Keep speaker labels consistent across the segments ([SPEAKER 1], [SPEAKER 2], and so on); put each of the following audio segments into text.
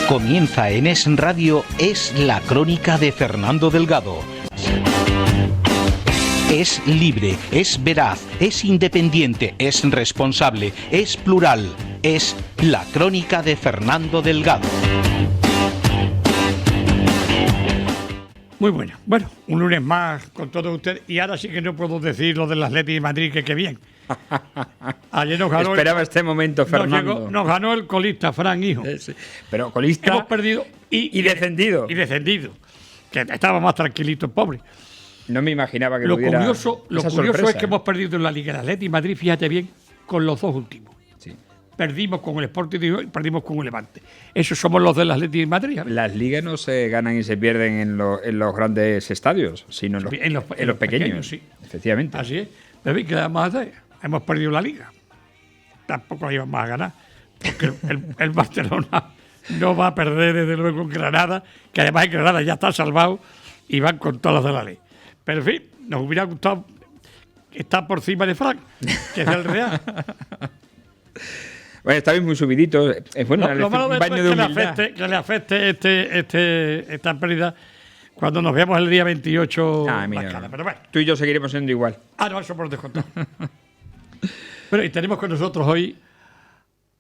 [SPEAKER 1] Comienza en Es Radio, Es la Crónica de Fernando Delgado. Es libre, es veraz, es independiente, es responsable, es plural. Es la Crónica de Fernando Delgado.
[SPEAKER 2] Muy buena. Bueno, un lunes más con todos ustedes. Y ahora sí que no puedo decir lo del Atleti de Madrid, que qué bien. Ayer nos ganó.
[SPEAKER 3] Esperaba este momento, Fernando.
[SPEAKER 2] Nos ganó el colista, Fran, hijo.
[SPEAKER 3] Sí. Pero colista.
[SPEAKER 2] Hemos perdido
[SPEAKER 3] y descendido.
[SPEAKER 2] Y descendido. Que estaba más tranquilito el pobre.
[SPEAKER 3] No me imaginaba que
[SPEAKER 2] lo
[SPEAKER 3] pudiera.
[SPEAKER 2] Curioso es que hemos perdido en la Liga del Atleti de Madrid, fíjate bien, con los dos últimos.
[SPEAKER 3] Sí.
[SPEAKER 2] Perdimos con el Sporting y perdimos con el Levante. Esos somos los del Atleti de Madrid. ¿Sabes?
[SPEAKER 3] Las ligas no se ganan y se pierden en los grandes estadios, sino en los pequeños.
[SPEAKER 2] Sí.
[SPEAKER 3] Efectivamente.
[SPEAKER 2] Así es. Pero ¿qué vamos a hacer? Hemos perdido la Liga. Tampoco la íbamos a ganar. Porque el Barcelona no va a perder desde luego en Granada, que además en Granada ya está salvado y van con todas las de la ley. Pero en fin, nos hubiera gustado estar por encima de Frank, que es del Real.
[SPEAKER 3] Bueno, estáis muy subiditos. Es bueno,
[SPEAKER 2] lo malo de esto
[SPEAKER 3] baño
[SPEAKER 2] es que le afecte esta pérdida cuando nos veamos el día 28.
[SPEAKER 3] Mira,
[SPEAKER 2] pero bueno.
[SPEAKER 3] Tú y yo seguiremos siendo igual.
[SPEAKER 2] No, eso por descontado. Bueno, y tenemos con nosotros hoy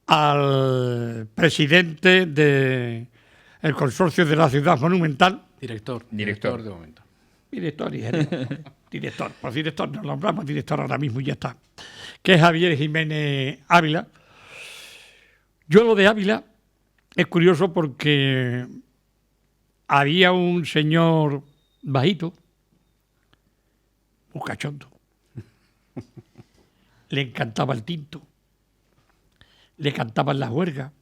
[SPEAKER 2] al presidente del consorcio de la ciudad monumental.
[SPEAKER 4] Director de momento.
[SPEAKER 2] Director y gerente. Director. Por director nos nombramos director ahora mismo y ya está. Que es Javier Jiménez Ávila. Yo lo de Ávila es curioso porque había un señor bajito, un cachondo. Le encantaba el tinto. Le cantaban las huergas.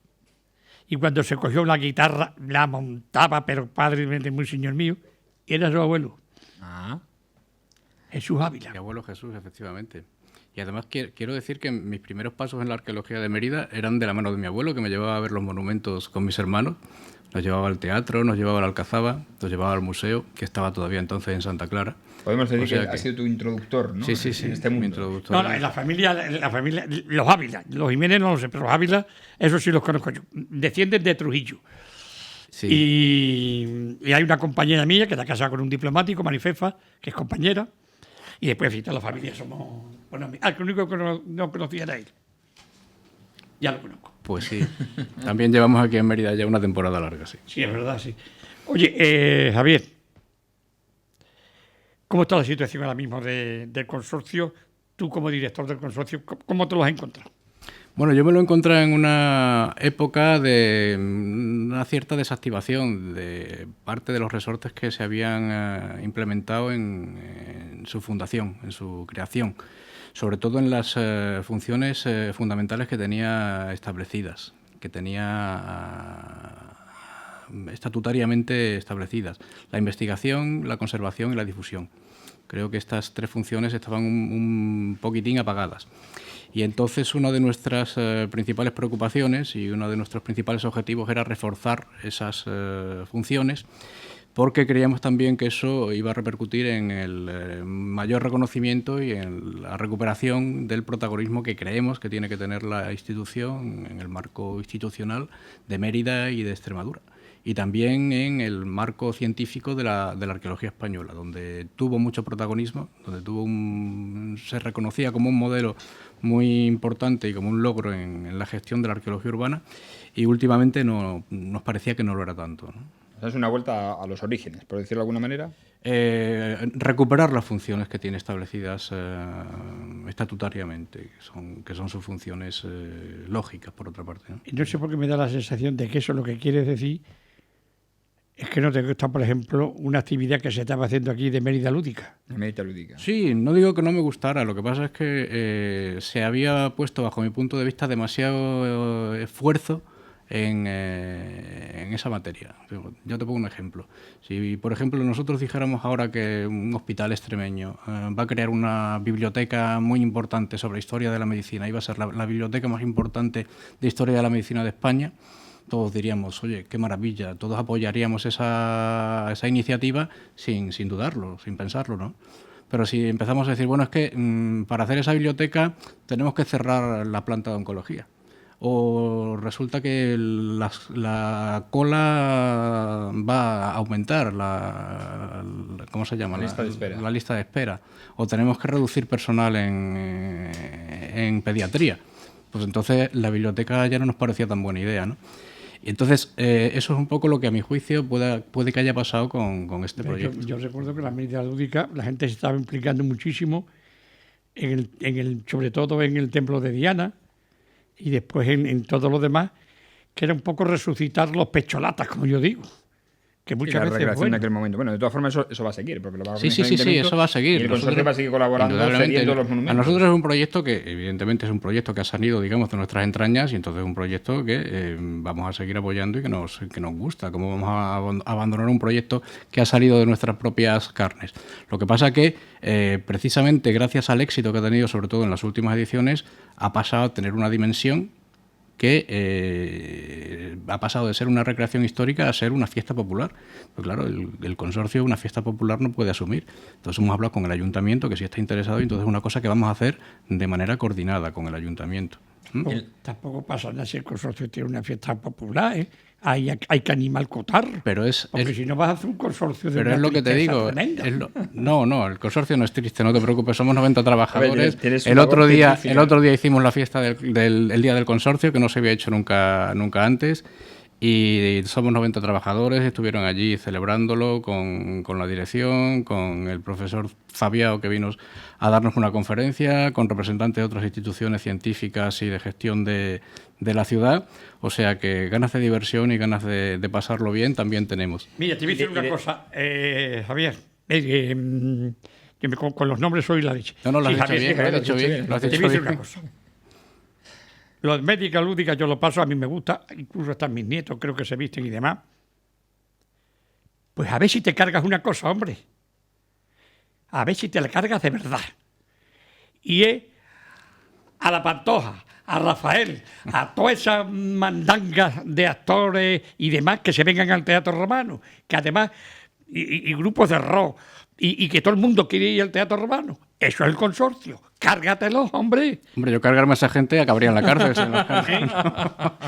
[SPEAKER 2] Y cuando se cogió la guitarra, la montaba, pero padremente muy señor mío. Era su abuelo. Jesús Ávila.
[SPEAKER 4] Mi abuelo Jesús, efectivamente. Y además quiero decir que mis primeros pasos en la arqueología de Mérida eran de la mano de mi abuelo, que me llevaba a ver los monumentos con mis hermanos. Nos llevaba al teatro, nos llevaba a la Alcazaba, nos llevaba al museo, que estaba todavía entonces en Santa Clara.
[SPEAKER 3] Podemos decir que ha sido tu introductor, ¿no?
[SPEAKER 4] Sí.
[SPEAKER 3] En este mundo.
[SPEAKER 4] Mi introductor.
[SPEAKER 2] No, en la familia, los Ávila, los Jiménez no lo sé, pero los Ávila, eso sí los conozco yo. Descienden de Trujillo. Sí. Y hay una compañera mía que está casada con un diplomático, Marifefa, que es compañera. Y después, en fin, toda la familia somos... Bueno, el único que no conocía era él. Ya lo conozco.
[SPEAKER 4] Pues sí. También llevamos aquí en Mérida ya una temporada larga, sí.
[SPEAKER 2] Sí, es verdad, sí. Oye, Javier, ¿cómo está la situación ahora mismo del consorcio? Tú, como director del consorcio, ¿cómo te lo has encontrado?
[SPEAKER 4] Bueno, yo me lo he encontrado en una época de una cierta desactivación de parte de los resortes que se habían implementado en su fundación, en su creación, sobre todo en las funciones fundamentales que tenía establecidas, que tenía estatutariamente establecidas: la investigación, la conservación y la difusión. Creo que estas tres funciones estaban un poquitín apagadas. Y entonces una de nuestras principales preocupaciones y uno de nuestros principales objetivos era reforzar esas funciones, porque creíamos también que eso iba a repercutir en el mayor reconocimiento y en la recuperación del protagonismo que creemos que tiene que tener la institución en el marco institucional de Mérida y de Extremadura. Y también en el marco científico de la arqueología española, donde tuvo mucho protagonismo, donde se reconocía como un modelo muy importante y como un logro en la gestión de la arqueología urbana, y últimamente nos parecía que no lo era tanto, ¿no?
[SPEAKER 3] Es una vuelta a los orígenes, por decirlo de alguna manera.
[SPEAKER 4] Recuperar las funciones que tiene establecidas estatutariamente, que son sus funciones lógicas, por otra parte, ¿no?
[SPEAKER 2] Y no sé por qué me da la sensación de que eso lo que quiere decir es que no te gusta, por ejemplo, una actividad que se estaba haciendo aquí de Mérida Lúdica.
[SPEAKER 3] Mérida Lúdica.
[SPEAKER 4] Sí, no digo que no me gustara, lo que pasa es que se había puesto, bajo mi punto de vista, demasiado esfuerzo en esa materia. Yo te pongo un ejemplo. Si, por ejemplo, nosotros dijéramos ahora que un hospital extremeño va a crear una biblioteca muy importante sobre historia de la medicina, y va a ser la biblioteca más importante de historia de la medicina de España, todos diríamos, oye, qué maravilla, todos apoyaríamos esa iniciativa sin dudarlo, sin pensarlo, ¿no? Pero si empezamos a decir, bueno, es que para hacer esa biblioteca tenemos que cerrar la planta de oncología, o resulta que la cola va a aumentar, ¿cómo se llama? La lista de espera, o tenemos que reducir personal en pediatría, pues entonces la biblioteca ya no nos parecía tan buena idea, ¿no? Y entonces, eso es un poco lo que a mi juicio puede que haya pasado con este proyecto.
[SPEAKER 2] Yo recuerdo que la medicina lúdica, la gente se estaba implicando muchísimo, sobre todo en el templo de Diana, y después en todo lo demás, que era un poco resucitar los pecholatas, como yo digo. Que muchas veces
[SPEAKER 3] recreación de aquel momento. Bueno, de todas formas eso va a seguir, porque lo va a
[SPEAKER 4] Sí, eso va a seguir.
[SPEAKER 3] Y el consorcio va a seguir colaborando, cediendo los monumentos.
[SPEAKER 4] A nosotros es un proyecto que, evidentemente, es un proyecto que ha salido, digamos, de nuestras entrañas, y entonces es un proyecto que vamos a seguir apoyando y que nos gusta. ¿Cómo vamos a abandonar un proyecto que ha salido de nuestras propias carnes? Lo que pasa que, precisamente, gracias al éxito que ha tenido, sobre todo en las últimas ediciones, ha pasado a tener una dimensión que ha pasado de ser una recreación histórica a ser una fiesta popular. Pues claro, el consorcio una fiesta popular no puede asumir. Entonces hemos hablado con el ayuntamiento, que sí está interesado, y entonces es una cosa que vamos a hacer de manera coordinada con el ayuntamiento.
[SPEAKER 2] Tampoco pasa nada si el consorcio tiene una fiesta popular, ¿eh? Hay que animar el cotarro. Porque si no vas a hacer un consorcio de
[SPEAKER 4] pero es lo que te digo. No, el consorcio no es triste, no te preocupes, somos 90 trabajadores. El otro día hicimos la fiesta del día del consorcio, que no se había hecho nunca antes. Y somos 90 trabajadores, estuvieron allí celebrándolo con la dirección, con el profesor Fabiao, que vino a darnos una conferencia, con representantes de otras instituciones científicas y de gestión de la ciudad. O sea que ganas de diversión y ganas de pasarlo bien también tenemos.
[SPEAKER 2] Mira, te voy a decir una cosa, Javier. Con los nombres soy la leche.
[SPEAKER 4] No, lo has dicho bien.
[SPEAKER 2] Te voy a decir una cosa. Los médicas lúdicas yo lo paso, a mí me gusta, incluso están mis nietos, creo que se visten y demás. Pues a ver si te cargas una cosa, hombre. A ver si te la cargas de verdad. Y es a la Pantoja, a Rafael, a todas esas mandangas de actores y demás que se vengan al Teatro Romano, que además, y grupos de rock, y que todo el mundo quiere ir al Teatro Romano. Eso es el consorcio. Cárgatelo, hombre.
[SPEAKER 4] Hombre, yo cargarme a esa gente acabaría en la cárcel.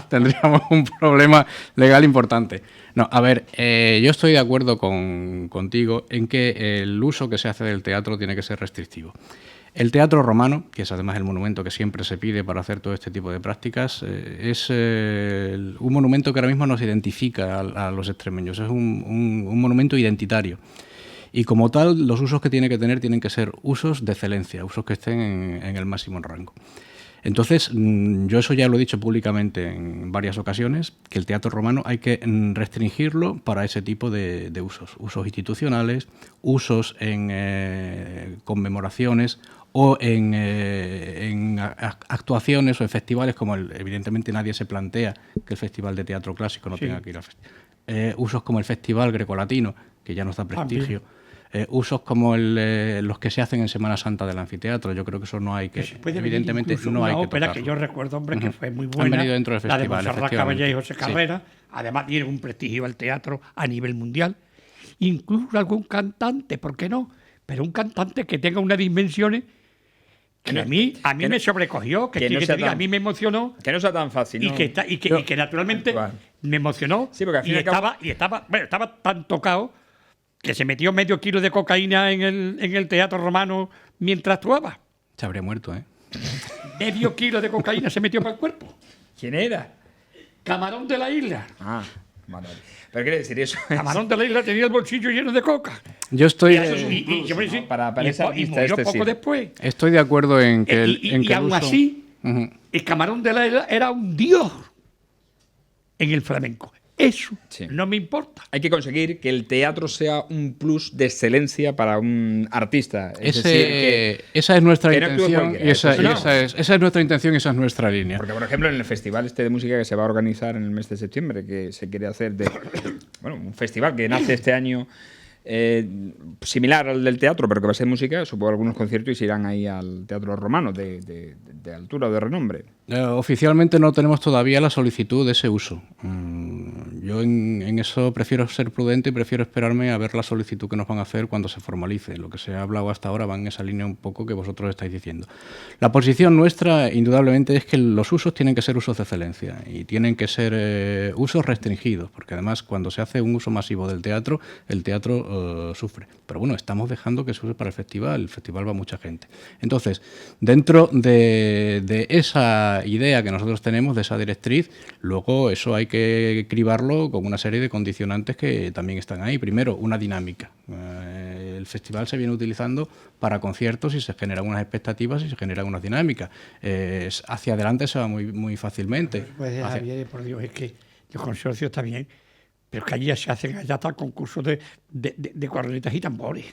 [SPEAKER 4] Tendríamos un problema legal importante. No, a ver, yo estoy de acuerdo contigo en que el uso que se hace del teatro tiene que ser restrictivo. El Teatro Romano, que es además el monumento que siempre se pide para hacer todo este tipo de prácticas, es un monumento que ahora mismo nos identifica a los extremeños. Es un monumento identitario. Y como tal, los usos que tiene que tener tienen que ser usos de excelencia, usos que estén en el máximo rango. Entonces, yo eso ya lo he dicho públicamente en varias ocasiones, que el Teatro Romano hay que restringirlo para ese tipo de usos. Usos institucionales, usos en conmemoraciones o en actuaciones o en festivales, como evidentemente nadie se plantea que el Festival de Teatro Clásico no tenga que ir a usos como el Festival Grecolatino, que ya nos da prestigio. Usos como los que se hacen en Semana Santa del anfiteatro, yo creo que eso no hay que, evidentemente no hay que tocarlo.
[SPEAKER 2] Ópera que yo recuerdo, hombre, que fue muy buena.
[SPEAKER 4] Han venido dentro del festival,
[SPEAKER 2] la de Montserrat Caballé y José Carrera. Además tiene un prestigio al teatro a nivel mundial. Incluso algún cantante, ¿por qué no? Pero un cantante que tenga unas dimensiones que a mí me sobrecogió, a mí me emocionó.
[SPEAKER 3] Que no sea tan fácil, ¿no?
[SPEAKER 2] Y que naturalmente me emocionó.
[SPEAKER 3] Sí, porque al fin
[SPEAKER 2] estaba tan tocado que se metió medio kilo de cocaína en el Teatro Romano mientras actuaba.
[SPEAKER 4] Se habría muerto, ¿eh?
[SPEAKER 2] Medio kilo de cocaína se metió para el cuerpo.
[SPEAKER 3] ¿Quién era?
[SPEAKER 2] Camarón de la Isla.
[SPEAKER 3] Ah, vale. ¿Pero qué quiere decir eso?
[SPEAKER 2] Camarón de la Isla tenía el bolsillo lleno de coca.
[SPEAKER 4] Yo estoy...
[SPEAKER 2] Y murió poco después.
[SPEAKER 4] Estoy de acuerdo en que
[SPEAKER 2] y aún así, el Camarón de la Isla era un dios en el flamenco. Eso no me importa.
[SPEAKER 3] Hay que conseguir que el teatro sea un plus de excelencia para un artista.
[SPEAKER 4] Esa es nuestra intención. Esa es nuestra intención y esa es nuestra línea.
[SPEAKER 3] Porque, por ejemplo, en el festival de música que se va a organizar en el mes de septiembre, que se quiere hacer un festival que nace este año similar al del teatro, pero que va a ser música, supongo algunos conciertos y se irán ahí al Teatro Romano de altura o de renombre.
[SPEAKER 4] Oficialmente no tenemos todavía la solicitud de ese uso. Yo en eso prefiero ser prudente y prefiero esperarme a ver la solicitud que nos van a hacer cuando se formalice. Lo que se ha hablado hasta ahora va en esa línea un poco que vosotros estáis diciendo. La posición nuestra, indudablemente, es que los usos tienen que ser usos de excelencia y tienen que ser usos restringidos, porque además cuando se hace un uso masivo del teatro, el teatro sufre. Pero bueno, estamos dejando que se use para el festival va mucha gente. Entonces, dentro de esa idea que nosotros tenemos, de esa directriz, luego eso hay que cribarlo con una serie de condicionantes que también están ahí. Primero, una dinámica. El festival se viene utilizando para conciertos y se generan unas expectativas y se generan unas dinámicas. Hacia adelante se va muy fácilmente.
[SPEAKER 2] Pues Javier, por Dios, es que el consorcio está bien, pero que allí ya se hacen allá hasta concursos de cornetas y tambores.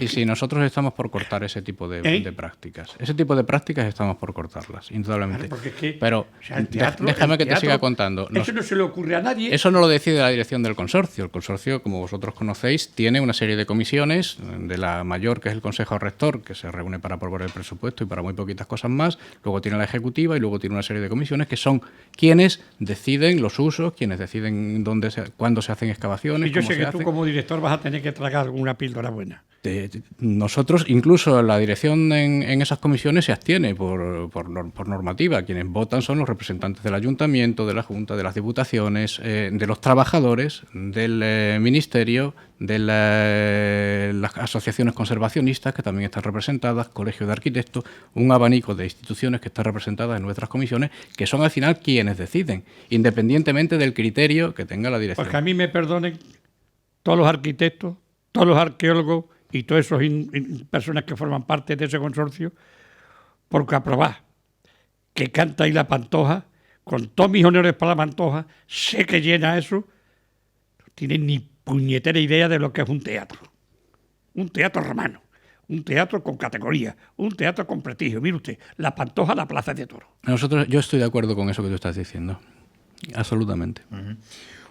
[SPEAKER 4] Sí, nosotros estamos por cortar ese tipo de prácticas. Ese tipo de prácticas estamos por cortarlas, indudablemente.
[SPEAKER 2] Claro,
[SPEAKER 4] pero déjame que te siga contando.
[SPEAKER 2] Eso no se le ocurre a nadie.
[SPEAKER 4] Eso no lo decide la dirección del consorcio. El consorcio, como vosotros conocéis, tiene una serie de comisiones, de la mayor, que es el Consejo Rector, que se reúne para aprobar el presupuesto y para muy poquitas cosas más. Luego tiene la Ejecutiva y luego tiene una serie de comisiones que son quienes deciden los usos, quienes deciden cuándo se hacen excavaciones.
[SPEAKER 2] Y yo sé que tú como director vas a tener que tragar alguna píldora buena.
[SPEAKER 4] Nosotros, incluso la dirección en esas comisiones se abstiene por normativa. Quienes votan son los representantes del Ayuntamiento, de la Junta, de las Diputaciones, de los trabajadores, del Ministerio, de las asociaciones conservacionistas, que también están representadas, colegios de arquitectos, un abanico de instituciones que están representadas en nuestras comisiones, que son al final quienes deciden, independientemente del criterio que tenga la dirección.
[SPEAKER 2] Porque a mí me perdonen todos los arquitectos, todos los arqueólogos y todas esas personas que forman parte de ese consorcio, porque aprobar que canta ahí la Pantoja, con todos mis honores para la Pantoja, sé que llena eso, no tienen ni puñetera idea de lo que es un teatro. Un teatro romano, un teatro con categoría, un teatro con prestigio. Mire usted, la Pantoja, la Plaza de Toros.
[SPEAKER 4] Yo estoy de acuerdo con eso que tú estás diciendo, absolutamente.
[SPEAKER 3] Uh-huh.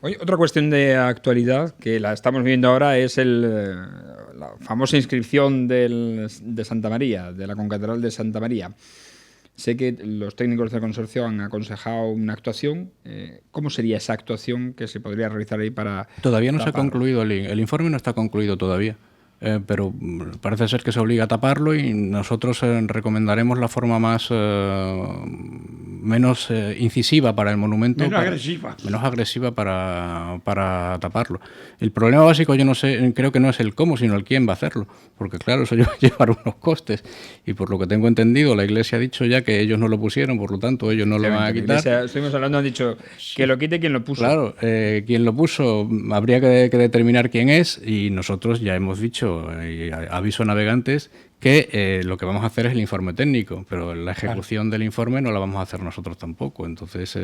[SPEAKER 3] Oye, otra cuestión de actualidad que la estamos viendo ahora es la famosa inscripción de Santa María, de la Concatedral de Santa María. Sé que los técnicos del consorcio han aconsejado una actuación. ¿Cómo sería esa actuación que se podría realizar ahí para...?
[SPEAKER 4] Todavía no se ha concluido, el informe no está concluido todavía. Pero parece ser que se obliga a taparlo y nosotros recomendaremos la forma menos incisiva para el monumento. Menos agresiva para taparlo. El problema básico, yo no sé, creo que no es el cómo, sino el quién va a hacerlo. Porque claro, eso lleva unos costes. Y por lo que tengo entendido, la Iglesia ha dicho ya que ellos no lo pusieron, por lo tanto ellos no lo van a quitar.
[SPEAKER 3] Estuvimos hablando, han dicho que lo quite quien lo puso.
[SPEAKER 4] Claro, quien lo puso habría que determinar quién es y nosotros ya hemos dicho, y aviso a navegantes, que lo que vamos a hacer es el informe técnico, pero la ejecución del informe no la vamos a hacer nosotros tampoco. Entonces,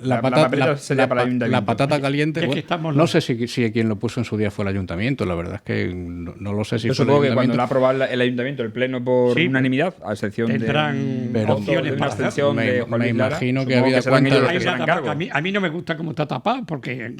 [SPEAKER 4] la patata caliente, no sé si quien lo puso en su día fue el ayuntamiento, la verdad es que no lo sé si
[SPEAKER 3] yo
[SPEAKER 4] fue
[SPEAKER 3] supongo que cuando lo ha aprobado el ayuntamiento, el pleno por unanimidad, a excepción
[SPEAKER 2] tendrán
[SPEAKER 3] opciones para abstención de Juan
[SPEAKER 4] me imagino que
[SPEAKER 3] había
[SPEAKER 2] cuenta. A mí no me gusta cómo está tapado, porque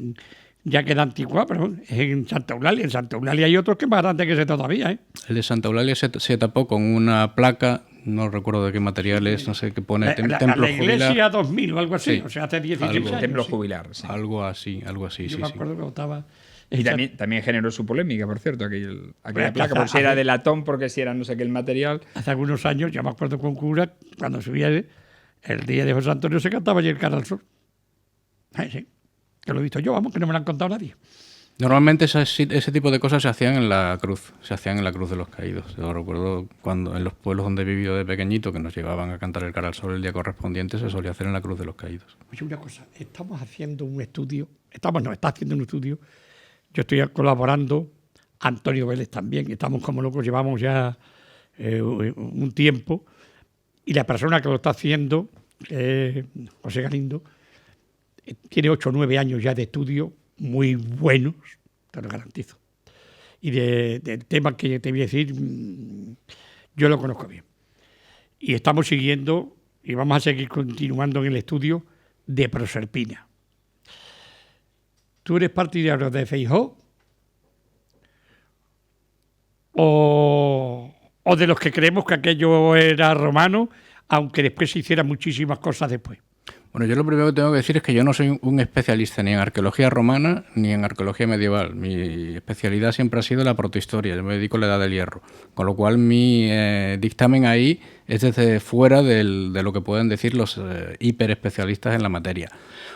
[SPEAKER 2] ya queda antigua, pero es en Santa Eulalia. En Santa Eulalia hay otros que es más grande que ese todavía, ¿eh?
[SPEAKER 4] El de Santa Eulalia se tapó con una placa, no recuerdo de qué material es, no sé qué pone, templo jubilar.
[SPEAKER 2] La iglesia 2000 o algo así, sí, o sea, hace 16 años.
[SPEAKER 3] Templo jubilar, sí.
[SPEAKER 4] Algo así,
[SPEAKER 2] Yo me acuerdo que estaba...
[SPEAKER 3] Y también generó su polémica, por cierto, aquella placa, por si era de latón, porque si era no sé qué el material.
[SPEAKER 2] Hace algunos años, yo me acuerdo con cura, cuando subía el día de José Antonio, se cantaba allí el Cara al Sol. Sí. Que lo he visto yo, vamos, que no me lo han contado nadie.
[SPEAKER 4] Normalmente ese tipo de cosas se hacían en la cruz, de los caídos. Yo recuerdo cuando en los pueblos donde he vivido de pequeñito, que nos llevaban a cantar el Cara al Sol el día correspondiente, se solía hacer en la cruz de los caídos.
[SPEAKER 2] Oye, una cosa, está haciendo un estudio, yo estoy colaborando, Antonio Vélez también, estamos como locos, llevamos ya un tiempo, y la persona que lo está haciendo, José Galindo, tiene 8 o 9 años ya de estudio, muy buenos, te lo garantizo. Y del tema que te voy a decir, yo lo conozco bien. Y estamos siguiendo, y vamos a seguir continuando en el estudio de Proserpina. ¿Tú eres partidario de Feijóo? ¿O de los que creemos que aquello era romano, aunque después se hicieran muchísimas cosas después?
[SPEAKER 4] Bueno, yo lo primero que tengo que decir es que yo no soy un especialista ni en arqueología romana ni en arqueología medieval. Mi especialidad siempre ha sido la protohistoria, yo me dedico a la Edad del Hierro, con lo cual mi dictamen ahí es desde fuera de lo que pueden decir los hiperespecialistas en la materia.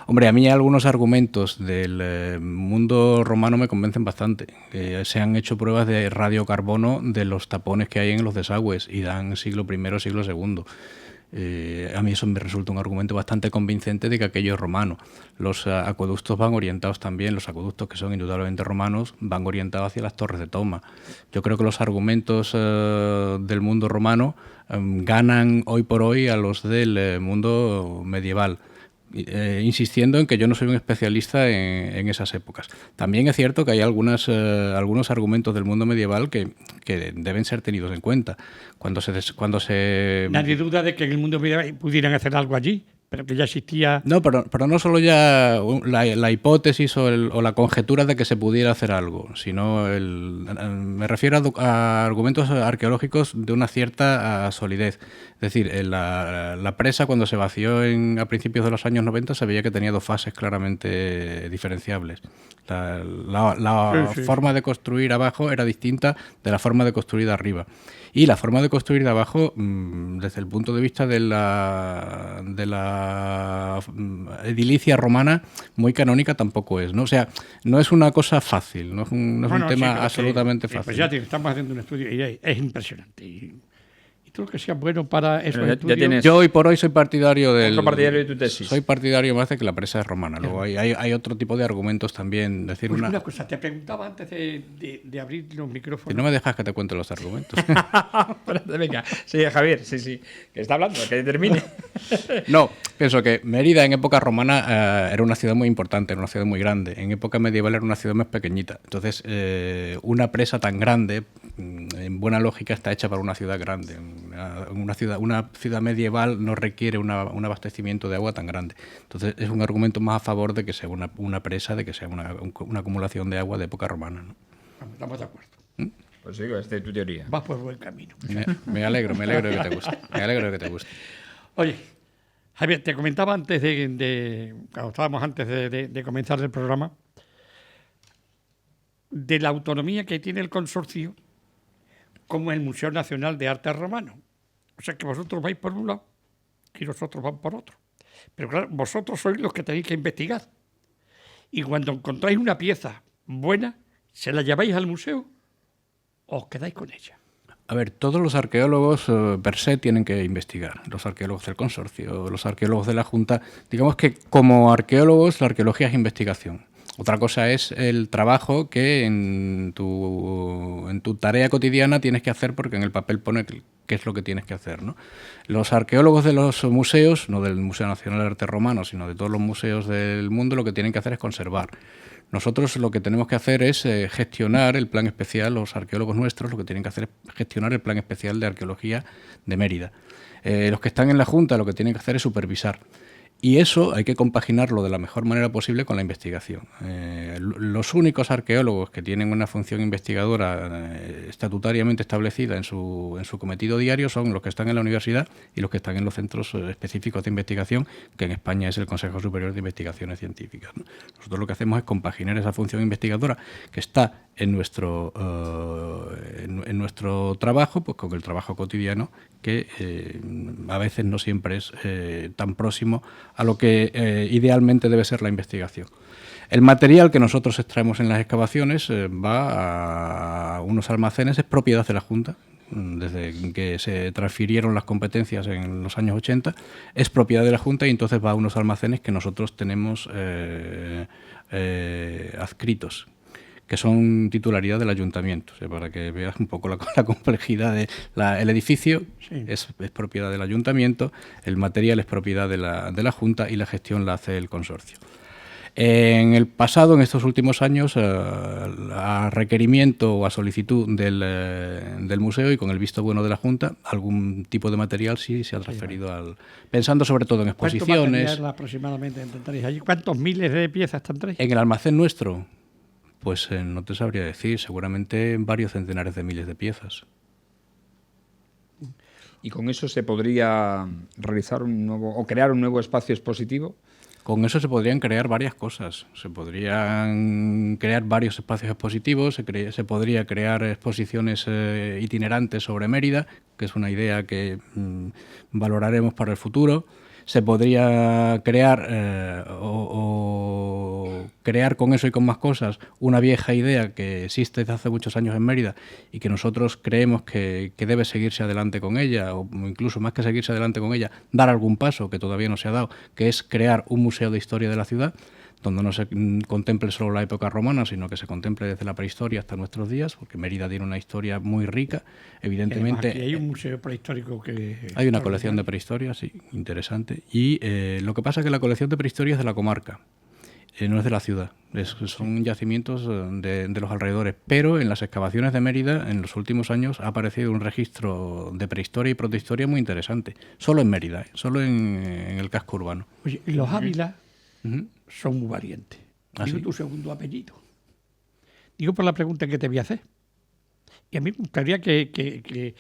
[SPEAKER 4] Hombre, a mí algunos argumentos del mundo romano me convencen bastante. Se han hecho pruebas de radiocarbono de los tapones que hay en los desagües y dan siglo I, siglo II. A mí eso me resulta un argumento bastante convincente de que aquello es romano. Los acueductos van orientados también, los acueductos que son indudablemente romanos, van orientados hacia las torres de toma. Yo creo que los argumentos del mundo romano ganan hoy por hoy a los del mundo medieval. Insistiendo en que yo no soy un especialista en esas épocas. También es cierto que hay algunos argumentos del mundo medieval que deben ser tenidos en cuenta. Cuando se
[SPEAKER 2] Nadie duda de que en el mundo medieval pudieran hacer algo allí, pero que ya existía...
[SPEAKER 4] No, pero no solo ya la hipótesis o la conjetura de que se pudiera hacer algo, sino me refiero a argumentos arqueológicos de una cierta solidez. Es decir, la presa cuando se vació a principios de los años 90 se veía que tenía dos fases claramente diferenciables. La forma de construir abajo era distinta de la forma de construir de arriba. Y la forma de construir de abajo, desde el punto de vista de la edilicia romana, muy canónica tampoco es, ¿no? O sea, no es una cosa fácil, no es un tema absolutamente fácil.
[SPEAKER 2] Pues ya estamos haciendo un estudio y es impresionante. Y todo lo que sea bueno para esos
[SPEAKER 3] ya
[SPEAKER 2] estudios...
[SPEAKER 3] tienes...
[SPEAKER 4] Yo hoy por hoy soy partidario
[SPEAKER 3] Otro partidario de tu tesis.
[SPEAKER 4] Soy partidario más de que la presa es romana. Luego hay otro tipo de argumentos también. Decir
[SPEAKER 2] Pues una cosa, te preguntaba antes de abrir los micrófonos...
[SPEAKER 4] Si no me dejas que te cuente los argumentos.
[SPEAKER 3] Espérate, venga. Sí, Javier, sí. Que está hablando, que termine.
[SPEAKER 4] No, pienso que Mérida en época romana era una ciudad muy importante, era una ciudad muy grande. En época medieval era una ciudad más pequeñita. Entonces, una presa tan grande, en buena lógica, está hecha para una ciudad grande. Una ciudad medieval no requiere un abastecimiento de agua tan grande. Entonces, es un argumento más a favor de que sea una presa, de que sea una acumulación de agua de época romana, ¿no?
[SPEAKER 2] Estamos de acuerdo.
[SPEAKER 3] Pues digo, esta es tu teoría.
[SPEAKER 2] Vas por buen camino.
[SPEAKER 4] Me alegro de que te guste. Me alegro de que te guste.
[SPEAKER 2] Oye, Javier, te comentaba antes cuando estábamos antes de comenzar el programa, de la autonomía que tiene el consorcio como el Museo Nacional de Arte Romano. O sea que vosotros vais por un lado y nosotros vamos por otro. Pero claro, vosotros sois los que tenéis que investigar. Y cuando encontráis una pieza buena, ¿se la lleváis al museo o os quedáis con ella?
[SPEAKER 4] A ver, todos los arqueólogos per se tienen que investigar. Los arqueólogos del consorcio, los arqueólogos de la Junta. Digamos que como arqueólogos la arqueología es investigación. Otra cosa es el trabajo que en tu tarea cotidiana tienes que hacer porque en el papel pone qué es lo que tienes que hacer, ¿no? Los arqueólogos de los museos, no del Museo Nacional de Arte Romano, sino de todos los museos del mundo, lo que tienen que hacer es conservar. Nosotros lo que tenemos que hacer es gestionar el plan especial, los arqueólogos nuestros lo que tienen que hacer es gestionar el plan especial de arqueología de Mérida. Los que están en la Junta lo que tienen que hacer es supervisar. Y eso hay que compaginarlo de la mejor manera posible con la investigación. Los únicos arqueólogos que tienen una función investigadora estatutariamente establecida en su cometido diario son los que están en la universidad y los que están en los centros específicos de investigación, que en España es el Consejo Superior de Investigaciones Científicas, ¿no? Nosotros lo que hacemos es compaginar esa función investigadora que está en nuestro trabajo, pues con el trabajo cotidiano que a veces no siempre es tan próximo a lo que idealmente debe ser la investigación. El material que nosotros extraemos en las excavaciones va a unos almacenes, es propiedad de la Junta, desde que se transfirieron las competencias en los años 80, es propiedad de la Junta y entonces va a unos almacenes que nosotros tenemos adscritos, que son titularidad del ayuntamiento. O sea, para que veas un poco la complejidad el edificio sí. es propiedad del ayuntamiento, el material es propiedad de la Junta y la gestión la hace el consorcio. En el pasado, en estos últimos años, a requerimiento o a solicitud del museo y con el visto bueno de la Junta, algún tipo de material sí se ha transferido pensando sobre todo en exposiciones.
[SPEAKER 2] ¿Cuánto material aproximadamente tendréis allí? ¿Cuántos miles de piezas tendréis?
[SPEAKER 4] En el almacén nuestro, pues no te sabría decir, seguramente varios centenares de miles de piezas.
[SPEAKER 3] ¿Y con eso se podría realizar un nuevo o crear un nuevo espacio expositivo?
[SPEAKER 4] Con eso se podrían crear varias cosas. Se podrían crear varios espacios expositivos, se podría crear exposiciones itinerantes sobre Mérida, que es una idea que valoraremos para el futuro. Se podría crear o crear con eso y con más cosas una vieja idea que existe desde hace muchos años en Mérida y que nosotros creemos que debe seguirse adelante con ella, o incluso más que seguirse adelante con ella, dar algún paso que todavía no se ha dado, que es crear un museo de historia de la ciudad, donde no se contemple solo la época romana, sino que se contemple desde la prehistoria hasta nuestros días, porque Mérida tiene una historia muy rica, evidentemente.
[SPEAKER 2] Aquí hay un museo prehistórico que...
[SPEAKER 4] Hay una colección de prehistoria, sí, interesante. Y lo que pasa es que la colección de prehistoria es de la comarca, no es de la ciudad. Son yacimientos de los alrededores. Pero en las excavaciones de Mérida, en los últimos años, ha aparecido un registro de prehistoria y protohistoria muy interesante. Solo en Mérida, solo en el casco urbano.
[SPEAKER 2] Oye, y los Ávila son muy valientes.
[SPEAKER 4] ¿Ah,
[SPEAKER 2] Digo
[SPEAKER 4] sí?
[SPEAKER 2] tu segundo apellido. Digo por la pregunta que te voy a hacer. Y a mí me gustaría que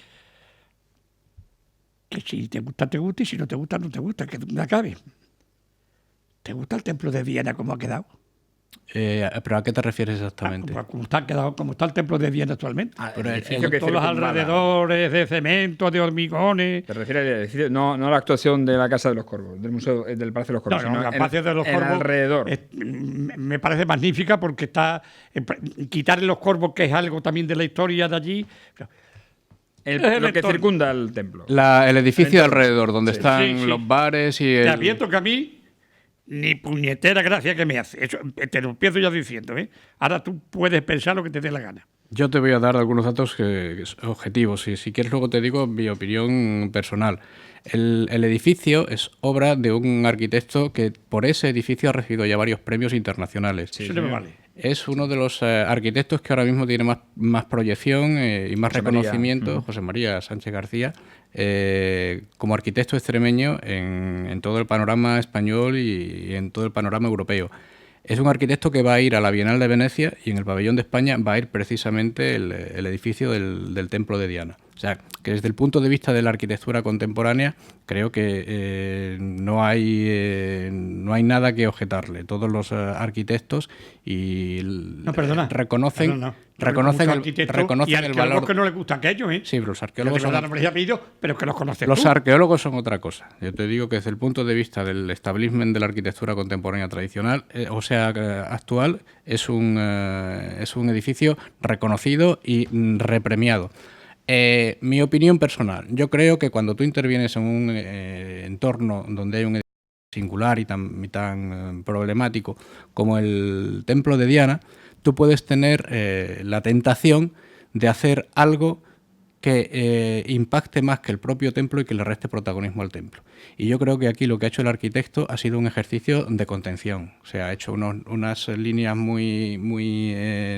[SPEAKER 2] si te gusta, te gusta, y si no te gusta, no te gusta, que me acabe. ¿Te gusta el templo de Viena como ha quedado?
[SPEAKER 4] ¿Pero a qué te refieres exactamente?
[SPEAKER 2] Como está el templo de Viena actualmente.
[SPEAKER 4] pero el
[SPEAKER 2] Con
[SPEAKER 3] que
[SPEAKER 2] todos los
[SPEAKER 3] circunvala.
[SPEAKER 2] alrededores de cemento, de hormigones.
[SPEAKER 3] ¿Te refieres al edificio? No a la actuación de la Casa de los Corvos, del Museo del Palacio de los Corvos,
[SPEAKER 2] No,
[SPEAKER 3] sino
[SPEAKER 2] la Palacio de los
[SPEAKER 3] en
[SPEAKER 2] Corvos
[SPEAKER 3] alrededor.
[SPEAKER 2] me parece magnífica porque está quitarle los corvos, que es algo también de la historia de allí.
[SPEAKER 3] Lo que
[SPEAKER 2] entorno.
[SPEAKER 3] circunda el templo.
[SPEAKER 4] El edificio de alrededor, donde están
[SPEAKER 2] Sí, sí.
[SPEAKER 4] los bares y
[SPEAKER 2] Te advierto que a mí ni puñetera gracia que me hace. Eso te lo empiezo ya diciendo, ¿eh? Ahora tú puedes pensar lo que te dé la gana.
[SPEAKER 4] Yo te voy a dar algunos datos objetivos y si quieres luego te digo mi opinión personal. El edificio es obra de un arquitecto que por ese edificio ha recibido ya varios premios internacionales.
[SPEAKER 2] Eso no me vale.
[SPEAKER 4] Es uno de los arquitectos que ahora mismo tiene más proyección y más reconocimiento, José María Sánchez García, como arquitecto extremeño en todo el panorama español y en todo el panorama europeo. Es un arquitecto que va a ir a la Bienal de Venecia y en el pabellón de España va a ir precisamente el edificio del Templo de Diana. O sea, que desde el punto de vista de la arquitectura contemporánea creo que no hay nada que objetarle. Todos los arquitectos reconocen el valor.
[SPEAKER 2] Que no les gusta aquello, ¿eh?
[SPEAKER 4] Sí, pero los
[SPEAKER 2] Yo
[SPEAKER 4] arqueólogos
[SPEAKER 2] tengo
[SPEAKER 4] son
[SPEAKER 2] nombres y apellidos, pero que los conoces
[SPEAKER 4] los
[SPEAKER 2] tú.
[SPEAKER 4] arqueólogos son otra cosa. Yo te digo que desde el punto de vista del establishment de la arquitectura contemporánea tradicional, actual, es un edificio reconocido y repremiado. Mi opinión personal, yo creo que cuando tú intervienes en un entorno donde hay un edificio singular y tan problemático como el Templo de Diana, tú puedes tener la tentación de hacer algo que impacte más que el propio templo y que le reste protagonismo al templo. Y yo creo que aquí lo que ha hecho el arquitecto ha sido un ejercicio de contención. O sea, ha hecho unas líneas muy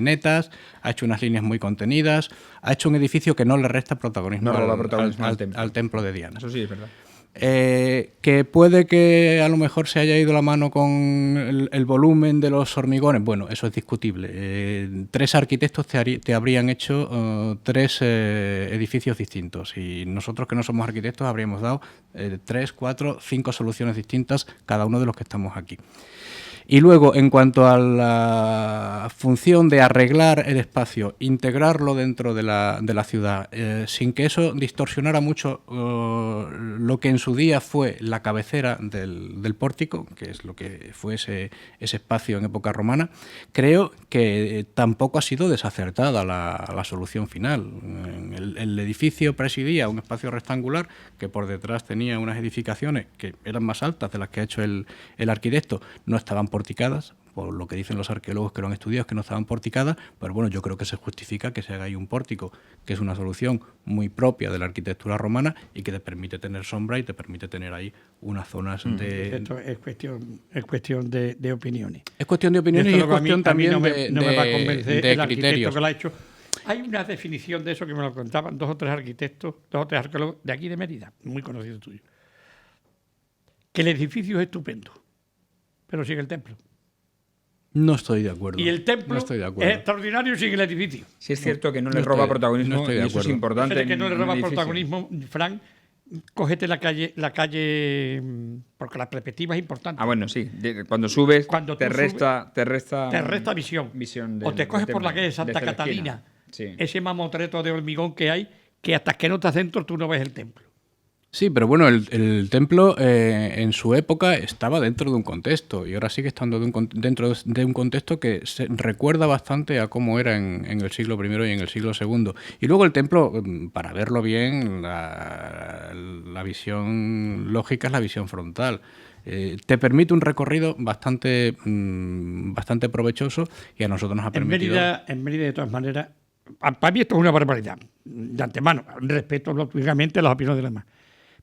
[SPEAKER 4] netas, ha hecho unas líneas muy contenidas, ha hecho un edificio que no le resta protagonismo, al templo de Diana.
[SPEAKER 3] Eso sí, es verdad.
[SPEAKER 4] Que puede que a lo mejor se haya ido la mano con el volumen de los hormigones. Bueno, eso es discutible. 3 arquitectos te habrían hecho 3 edificios distintos y nosotros que no somos arquitectos habríamos dado 3, 4, 5 soluciones distintas cada uno de los que estamos aquí. Y luego, en cuanto a la función de arreglar el espacio, integrarlo dentro de la ciudad, sin que eso distorsionara mucho lo que en su día fue la cabecera del pórtico, que es lo que fue ese espacio en época romana, creo que tampoco ha sido desacertada la solución final. El edificio presidía un espacio rectangular que por detrás tenía unas edificaciones que eran más altas de las que ha hecho el arquitecto, no estaban porticadas, por lo que dicen los arqueólogos que lo han estudiado, es que no estaban porticadas, pero bueno, yo creo que se justifica que se haga ahí un pórtico, que es una solución muy propia de la arquitectura romana y que te permite tener sombra y te permite tener ahí unas zonas de...
[SPEAKER 2] Esto es cuestión de opiniones.
[SPEAKER 4] Es cuestión de opiniones y es cuestión también
[SPEAKER 2] no me va a convencer
[SPEAKER 4] de
[SPEAKER 2] el arquitecto
[SPEAKER 4] criterios.
[SPEAKER 2] que lo ha hecho. Hay una definición de eso que me lo contaban 2 o 3 arquitectos, 2 o 3 arqueólogos de aquí de Mérida, muy conocidos tuyos. Que el edificio es estupendo, pero sigue el templo.
[SPEAKER 4] No estoy de acuerdo.
[SPEAKER 2] Y el templo
[SPEAKER 4] no estoy de
[SPEAKER 2] es
[SPEAKER 4] acuerdo.
[SPEAKER 2] extraordinario sin el edificio.
[SPEAKER 3] Sí es cierto que no le
[SPEAKER 4] no
[SPEAKER 3] roba
[SPEAKER 4] estoy-
[SPEAKER 3] protagonismo
[SPEAKER 4] no estoy de
[SPEAKER 3] y eso es
[SPEAKER 4] acuerdo.
[SPEAKER 3] importante.
[SPEAKER 2] Fíjate que no le
[SPEAKER 3] en
[SPEAKER 2] roba
[SPEAKER 3] un edificio.
[SPEAKER 2] protagonismo, Fran, cógete la calle, porque la perspectiva es importante.
[SPEAKER 3] Ah, bueno, sí. Cuando subes,
[SPEAKER 2] Cuando
[SPEAKER 3] te
[SPEAKER 2] tú
[SPEAKER 3] resta
[SPEAKER 2] visión.
[SPEAKER 3] visión
[SPEAKER 2] O te
[SPEAKER 3] del
[SPEAKER 2] coges por la
[SPEAKER 3] templo,
[SPEAKER 2] calle Santa
[SPEAKER 3] desde la esquina.
[SPEAKER 2] Catalina,
[SPEAKER 3] Sí.
[SPEAKER 2] ese mamotreto de hormigón que hay, que hasta que no estás dentro tú no ves el templo.
[SPEAKER 4] Sí, pero bueno, el templo en su época estaba dentro de un contexto y ahora sigue estando dentro de un contexto que se recuerda bastante a cómo era en el siglo I y en el siglo II. Y luego el templo, para verlo bien, la visión lógica es la visión frontal. Te permite un recorrido bastante provechoso y a nosotros nos ha permitido...
[SPEAKER 2] En Mérida, de todas maneras, para mí esto es una barbaridad. De antemano, respeto lógicamente las opiniones de los demás.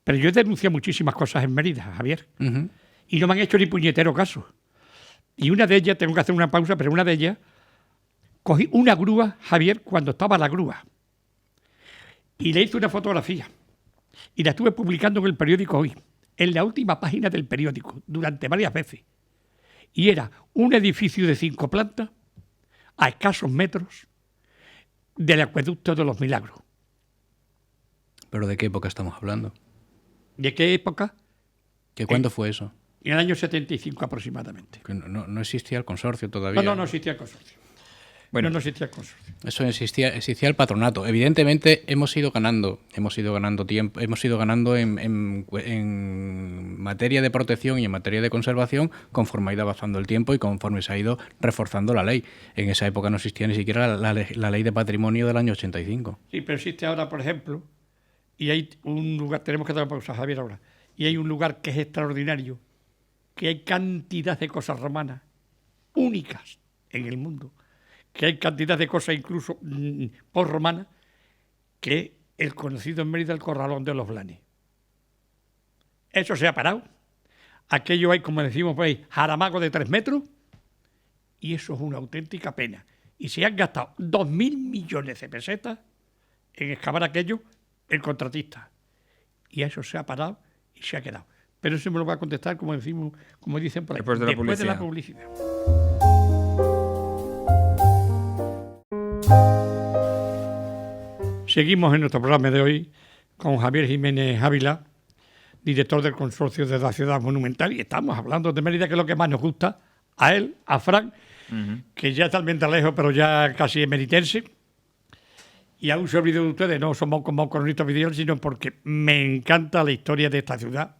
[SPEAKER 2] Pero yo he denunciado muchísimas cosas en Mérida, Javier,
[SPEAKER 4] Ujú.
[SPEAKER 2] y no me han hecho ni puñetero caso. Y una de ellas, tengo que hacer una pausa, pero una de ellas, cogí una grúa, Javier, cuando estaba la grúa, y le hice una fotografía, y la estuve publicando en el periódico Hoy, en la última página del periódico, durante varias veces. Y era un edificio de 5 plantas, a escasos metros, del Acueducto de los Milagros.
[SPEAKER 4] ¿Pero de qué época estamos hablando?
[SPEAKER 2] ¿De qué época?
[SPEAKER 4] ¿Cuándo fue eso?
[SPEAKER 2] En el año 75 aproximadamente.
[SPEAKER 4] Que no existía el consorcio todavía.
[SPEAKER 2] No existía el consorcio.
[SPEAKER 3] Bueno,
[SPEAKER 2] No existía el consorcio.
[SPEAKER 4] Eso existía el patronato. Evidentemente hemos ido ganando tiempo, hemos ido ganando en materia de protección y en materia de conservación conforme ha ido avanzando el tiempo y conforme se ha ido reforzando la ley. En esa época no existía ni siquiera la ley de patrimonio del año 85.
[SPEAKER 2] Sí, pero existe ahora, por ejemplo, y hay un lugar, tenemos que dar pausa, Javier, ahora, y hay un lugar que es extraordinario, que hay cantidad de cosas romanas únicas en el mundo, que hay cantidad de cosas incluso post-romanas, que es el conocido en Mérida el Corralón de los Blanes. Eso se ha parado. Aquello hay, como decimos por ahí, jaramago de 3 metros, y eso es una auténtica pena. Y se han gastado 2.000 millones de pesetas en excavar aquello el contratista. Y a eso se ha parado y se ha quedado. Pero eso me lo va a contestar, como decimos, como dicen por ahí,
[SPEAKER 3] Después de la
[SPEAKER 2] publicidad. Seguimos en nuestro programa de hoy con Javier Jiménez Ávila, director del Consorcio de la Ciudad Monumental, y estamos hablando de Mérida, que es lo que más nos gusta, a él, a Fran, que ya está lejos, pero ya casi emeritense. Y a un servidor de ustedes, no somos como cronistas videos, sino porque me encanta la historia de esta ciudad.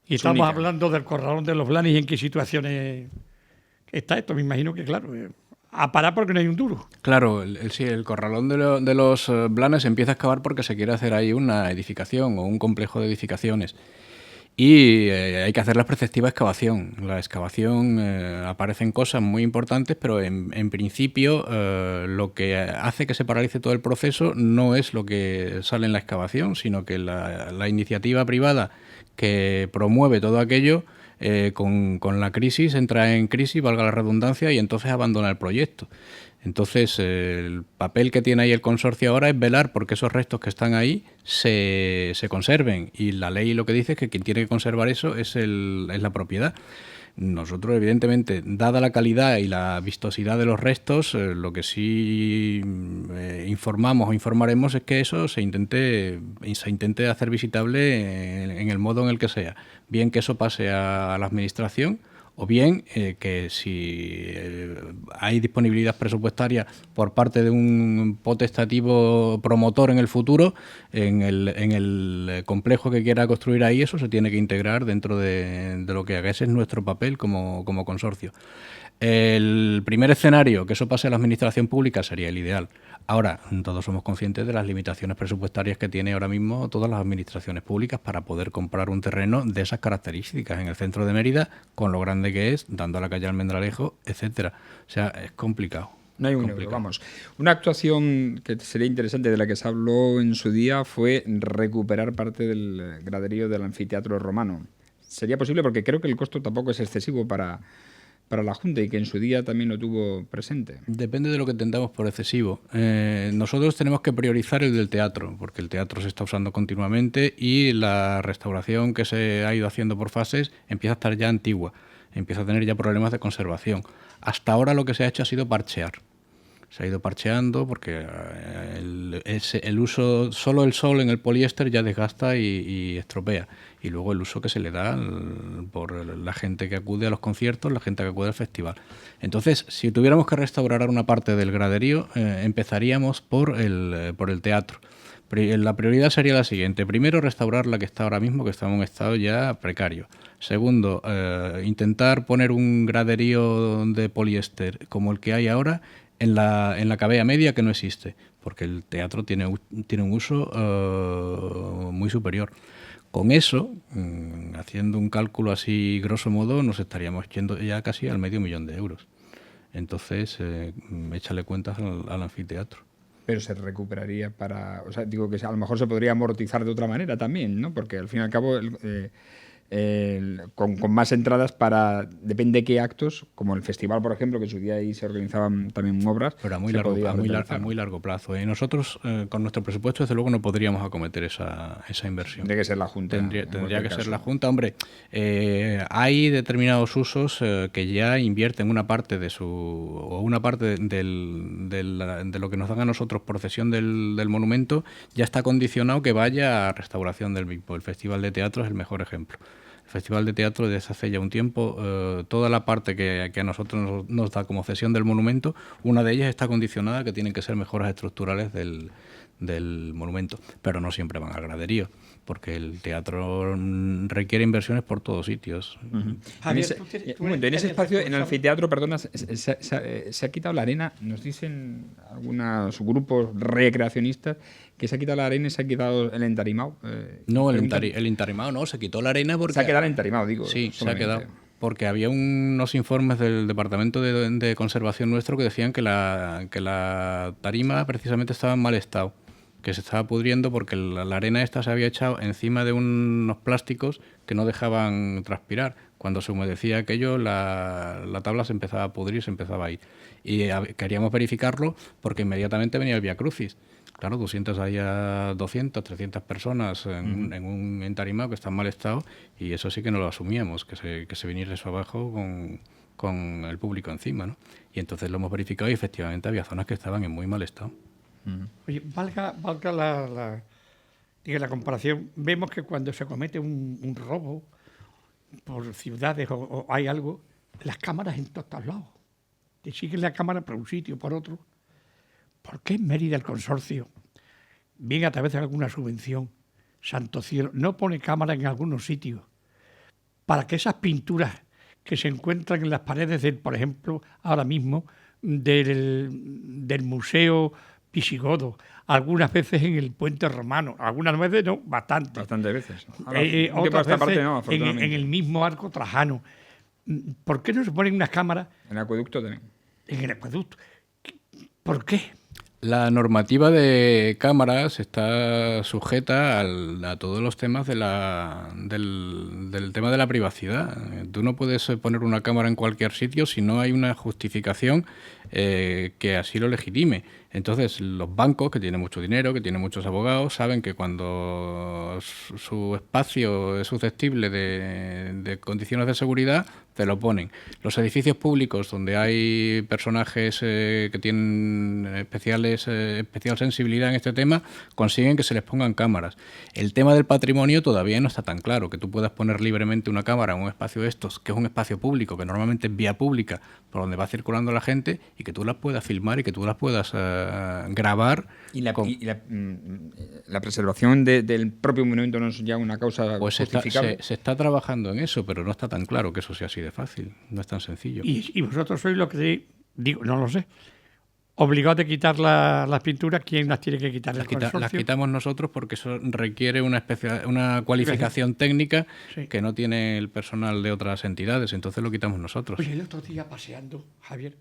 [SPEAKER 2] Y estamos
[SPEAKER 3] única.
[SPEAKER 2] hablando del Corralón de los Blanes y en qué situaciones está esto. Me imagino que, claro, a parar porque no hay un duro.
[SPEAKER 4] Claro, sí, el corralón de los Blanes empieza a excavar porque se quiere hacer ahí una edificación o un complejo de edificaciones. Y hay que hacer la preceptiva excavación. La excavación aparecen cosas muy importantes, pero en principio lo que hace que se paralice todo el proceso no es lo que sale en la excavación, sino que la iniciativa privada que promueve todo aquello con la crisis entra en crisis, valga la redundancia, y entonces abandona el proyecto. Entonces, el papel que tiene ahí el consorcio ahora es velar porque esos restos que están ahí se conserven. Y la ley lo que dice es que quien tiene que conservar eso es la propiedad. Nosotros, evidentemente, dada la calidad y la vistosidad de los restos, lo que sí informamos o informaremos es que eso se intente hacer visitable en el modo en el que sea. Bien que eso pase a la administración, o bien que si hay disponibilidad presupuestaria por parte de un potestativo promotor en el futuro, en el complejo que quiera construir ahí, eso se tiene que integrar dentro de lo que haga. Ese es nuestro papel como consorcio. El primer escenario, que eso pase a la administración pública, sería el ideal. Ahora, todos somos conscientes de las limitaciones presupuestarias que tiene ahora mismo todas las administraciones públicas para poder comprar un terreno de esas características en el centro de Mérida, con lo grande que es, dando a la calle Almendralejo, etcétera. O sea, es complicado.
[SPEAKER 3] No hay un euro, vamos. Una actuación que sería interesante, de la que se habló en su día, fue recuperar parte del graderío del anfiteatro romano. Sería posible, porque creo que el costo tampoco es excesivo para la Junta, y que en su día también lo tuvo presente.
[SPEAKER 4] Depende de lo que entendamos por excesivo. Nosotros tenemos que priorizar el del teatro, porque el teatro se está usando continuamente y la restauración que se ha ido haciendo por fases empieza a estar ya antigua, empieza a tener ya problemas de conservación. Hasta ahora lo que se ha hecho ha sido parchear. Se ha ido parcheando porque el uso, solo el sol en el poliéster ya desgasta y estropea. Y luego el uso que se le da por la gente que acude a los conciertos, la gente que acude al festival. Entonces, si tuviéramos que restaurar una parte del graderío, empezaríamos por el teatro. La prioridad sería la siguiente. Primero, restaurar la que está ahora mismo, que está en un estado ya precario. Segundo, intentar poner un graderío de poliéster como el que hay ahora en la Cabea Media, que no existe, porque el teatro tiene un uso muy superior. Con eso, haciendo un cálculo así grosso modo, nos estaríamos yendo ya casi al 500.000 de euros. Entonces, échale cuentas al anfiteatro.
[SPEAKER 3] Pero se recuperaría o sea, digo que a lo mejor se podría amortizar de otra manera también, ¿no? Porque al fin y al cabo, con más entradas depende de qué actos, como el festival, por ejemplo, que en su día ahí se organizaban también obras.
[SPEAKER 4] Pero a muy largo plazo. Nosotros, con nuestro presupuesto, desde luego no podríamos acometer esa inversión.
[SPEAKER 3] Tendría que ser la Junta.
[SPEAKER 4] Tendría que ser la Junta. Hombre, hay determinados usos que ya invierten una parte de lo que nos dan a nosotros por cesión del monumento, ya está condicionado que vaya a restauración del mismo. El Festival de Teatro es el mejor ejemplo. El Festival de Teatro, desde hace ya un tiempo, toda la parte que a nosotros nos da como cesión del monumento, una de ellas está condicionada a que tienen que ser mejoras estructurales del monumento, pero no siempre van al graderío, porque el teatro requiere inversiones por todos sitios.
[SPEAKER 2] Javier,
[SPEAKER 3] en ese espacio, en el anfiteatro, perdona, se ha quitado la arena. Nos dicen algunos grupos recreacionistas que se ha quitado la arena y se ha quitado el entarimado.
[SPEAKER 4] No, el entarimado no, se quitó la arena porque...
[SPEAKER 3] Se ha quedado el entarimado, digo.
[SPEAKER 4] Sí, se ha quedado. Porque había unos informes del Departamento de Conservación nuestro que decían que la tarima precisamente estaba en mal estado, que se estaba pudriendo porque la arena esta se había echado encima de unos plásticos que no dejaban transpirar. Cuando se humedecía aquello, la tabla se empezaba a pudrir, se empezaba a ir. Y queríamos verificarlo porque inmediatamente venía el Vía Crucis. Claro, tú sientas ahí a 200, 300 personas en un entarimado que está en mal estado, y eso sí que no lo asumíamos, que se viniera eso abajo con el público encima, ¿no? Y entonces lo hemos verificado y efectivamente había zonas que estaban en muy mal estado.
[SPEAKER 2] Oye, valga la comparación. Vemos que cuando se comete un robo por ciudades o hay algo, las cámaras en todos lados. Te siguen la cámara por un sitio, por otro. ¿Por qué en Mérida el consorcio, bien a través de alguna subvención, santo cielo, no pone cámara en algunos sitios para que esas pinturas que se encuentran en las paredes por ejemplo, ahora mismo, del Museo Visigodo, algunas veces en el Puente Romano, algunas veces no, bastantes
[SPEAKER 3] veces.
[SPEAKER 2] Otras veces en el mismo Arco Trajano? ¿Por qué no se ponen unas cámaras?
[SPEAKER 3] En el acueducto también.
[SPEAKER 2] En el acueducto. ¿Por qué?
[SPEAKER 4] La normativa de cámaras está sujeta a todos los temas del tema de la privacidad. Tú no puedes poner una cámara en cualquier sitio si no hay una justificación que así lo legitime. Entonces, los bancos, que tienen mucho dinero, que tienen muchos abogados, saben que cuando su espacio es susceptible de condiciones de seguridad, te lo ponen. Los edificios públicos donde hay personajes que tienen especial sensibilidad en este tema, consiguen que se les pongan cámaras. El tema del patrimonio todavía no está tan claro, que tú puedas poner libremente una cámara en un espacio de estos, que es un espacio público, que normalmente es vía pública, por donde va circulando la gente, y y que tú las puedas filmar y que tú las puedas grabar.
[SPEAKER 3] Y la preservación del propio monumento no es ya una causa
[SPEAKER 4] Pues
[SPEAKER 3] justificable.
[SPEAKER 4] se está trabajando en eso, pero no está tan claro que eso sea así de fácil, no es tan sencillo.
[SPEAKER 2] Y vosotros sois lo que digo, no lo sé. Obligados a quitar las pinturas, ¿quién las tiene que quitar? ¿El consorcio?
[SPEAKER 4] Las quitamos nosotros porque eso requiere una cualificación técnica
[SPEAKER 2] Sí.
[SPEAKER 4] que no tiene el personal de otras entidades, entonces lo quitamos nosotros.
[SPEAKER 2] Oye, el otro día paseando, Javier,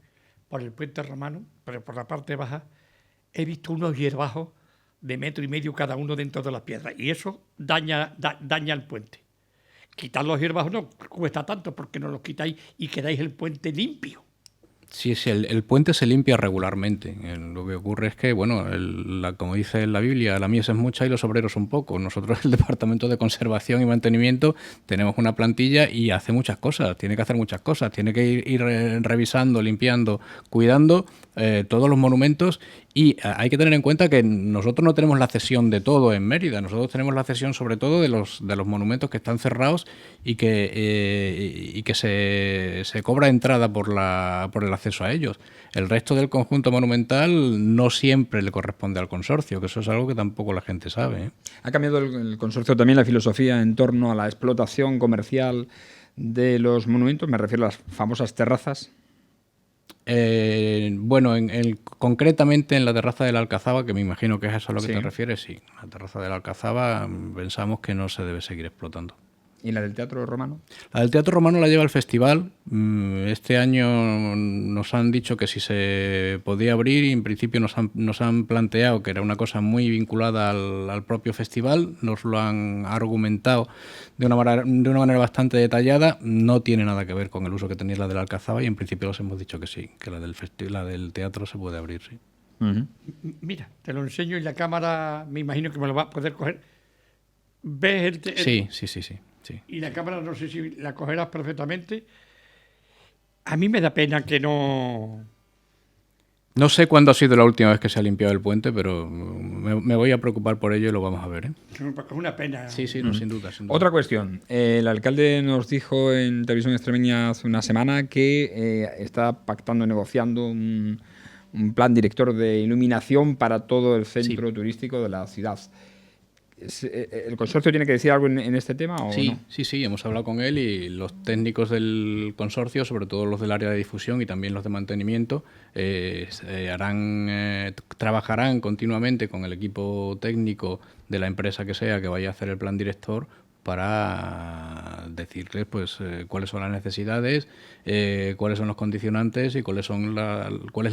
[SPEAKER 2] por el puente romano, pero por la parte baja, he visto unos hierbajos de 1,5 metros cada uno dentro de las piedras. Y eso daña el puente. Quitar los hierbajos no cuesta tanto porque no los quitáis y quedáis el puente limpio.
[SPEAKER 4] Sí, el puente se limpia regularmente. Lo que ocurre es que, bueno, como dice la Biblia, la mies es mucha y los obreros son pocos. Nosotros, el Departamento de Conservación y Mantenimiento, tenemos una plantilla y hace muchas cosas, tiene que hacer muchas cosas. Tiene que ir revisando, limpiando, cuidando todos los monumentos. Y hay que tener en cuenta que nosotros no tenemos la cesión de todo en Mérida, nosotros tenemos la cesión sobre todo de los monumentos que están cerrados y que se cobra entrada por el acceso a ellos. El resto del conjunto monumental no siempre le corresponde al consorcio, que eso es algo que tampoco la gente sabe, ¿eh?
[SPEAKER 3] ¿Ha cambiado el consorcio también la filosofía en torno a la explotación comercial de los monumentos? Me refiero a las famosas terrazas.
[SPEAKER 4] Bueno, concretamente en la terraza de la Alcazaba, que me imagino que es eso a lo que
[SPEAKER 3] Sí.
[SPEAKER 4] te refieres, sí. La terraza de la Alcazaba pensamos que no se debe seguir explotando.
[SPEAKER 3] ¿Y la del Teatro Romano?
[SPEAKER 4] La del Teatro Romano la lleva el festival. Este año nos han dicho que si se podía abrir y en principio nos han planteado que era una cosa muy vinculada al propio festival. Nos lo han argumentado de una manera bastante detallada. No tiene nada que ver con el uso que tenía la de la Alcazaba y en principio les hemos dicho que sí, que la del teatro se puede abrir, sí.
[SPEAKER 3] Uh-huh.
[SPEAKER 2] Mira, te lo enseño y la cámara me imagino que me lo va a poder coger. ¿Ves
[SPEAKER 4] Sí.
[SPEAKER 2] Y la cámara no sé si la cogerás perfectamente. A mí me da pena que no...
[SPEAKER 4] No sé cuándo ha sido la última vez que se ha limpiado el puente, pero me voy a preocupar por ello y lo vamos a ver, ¿eh?
[SPEAKER 2] Es una pena.
[SPEAKER 4] Sí, no, sin duda.
[SPEAKER 3] Otra cuestión. El alcalde nos dijo en Televisión Extremeña hace una semana que está pactando, negociando un plan director de iluminación para todo el centro turístico de la ciudad. ¿El consorcio tiene que decir algo en este tema o no?
[SPEAKER 4] Sí, hemos hablado con él y los técnicos del consorcio, sobre todo los del área de difusión y también los de mantenimiento, trabajarán continuamente con el equipo técnico de la empresa que sea que vaya a hacer el plan director para decirles pues cuáles son las necesidades, cuáles son los condicionantes y cuál es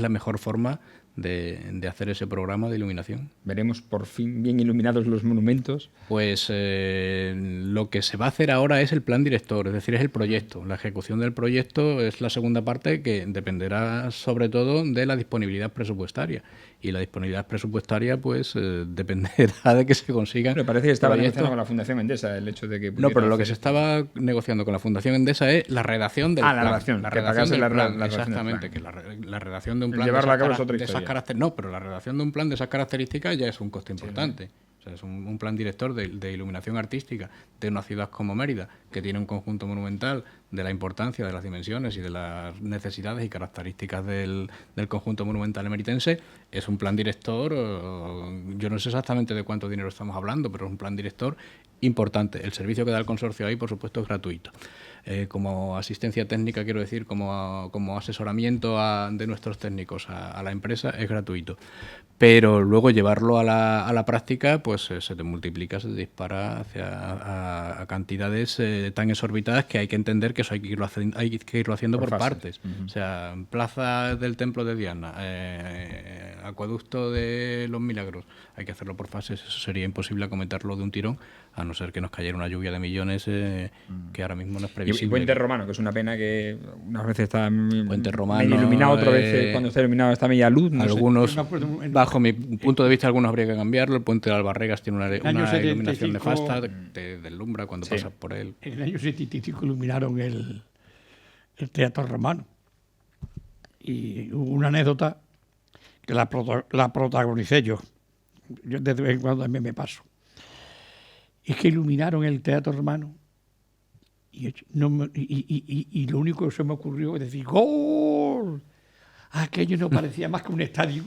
[SPEAKER 4] la mejor forma de hacer ese programa de iluminación.
[SPEAKER 3] ¿Veremos por fin bien iluminados los monumentos?
[SPEAKER 4] Pues lo que se va a hacer ahora es el plan director, es decir, es el proyecto. La ejecución del proyecto es la segunda parte que dependerá sobre todo de la disponibilidad presupuestaria. Y la disponibilidad presupuestaria pues dependerá de que se consigan.
[SPEAKER 3] Me parece que estaba negociando con la Fundación Endesa el hecho de que...
[SPEAKER 4] No, pero lo que se estaba negociando con la Fundación Endesa es la redacción del plan.
[SPEAKER 3] La redacción.
[SPEAKER 4] La redacción del plan.
[SPEAKER 3] Exactamente,
[SPEAKER 4] que la redacción de un plan
[SPEAKER 3] llevarla a cabo es otra historia.
[SPEAKER 4] No, pero la redacción de un plan de esas características ya es un coste importante. Sí. O sea, es un plan director de iluminación artística de una ciudad como Mérida, que tiene un conjunto monumental de la importancia, de las dimensiones y de las necesidades y características del conjunto monumental emeritense. Es un plan director, yo no sé exactamente de cuánto dinero estamos hablando, pero es un plan director importante. El servicio que da el consorcio ahí, por supuesto, es gratuito. Como asistencia técnica, quiero decir, como asesoramiento de nuestros técnicos a la empresa, es gratuito. Pero luego llevarlo a la práctica, pues se te multiplica, se te dispara a cantidades tan exorbitadas que hay que entender que eso hay que irlo haciendo por partes. Uh-huh. O sea, plaza del Templo de Diana, acueducto de los Milagros, hay que hacerlo por fases. Eso sería imposible acometerlo de un tirón, a no ser que nos cayera una lluvia de millones que ahora mismo no es previsible.
[SPEAKER 3] Y Puente Romano, que es una pena que unas veces está
[SPEAKER 4] Puente Romano,
[SPEAKER 3] medio iluminado, otras veces cuando está iluminado está media luz.
[SPEAKER 4] Algunos, bajo mi punto de vista, algunos habría que cambiarlo. El Puente de Albarregas tiene una iluminación nefasta, te deslumbra cuando pasas por él.
[SPEAKER 2] En el año 75 iluminaron el Teatro Romano. Y hubo una anécdota que la protagonicé yo. Yo de vez en cuando también me paso. Es que iluminaron el Teatro Romano y lo único que se me ocurrió es decir ¡gol! Aquello no parecía más que un estadio.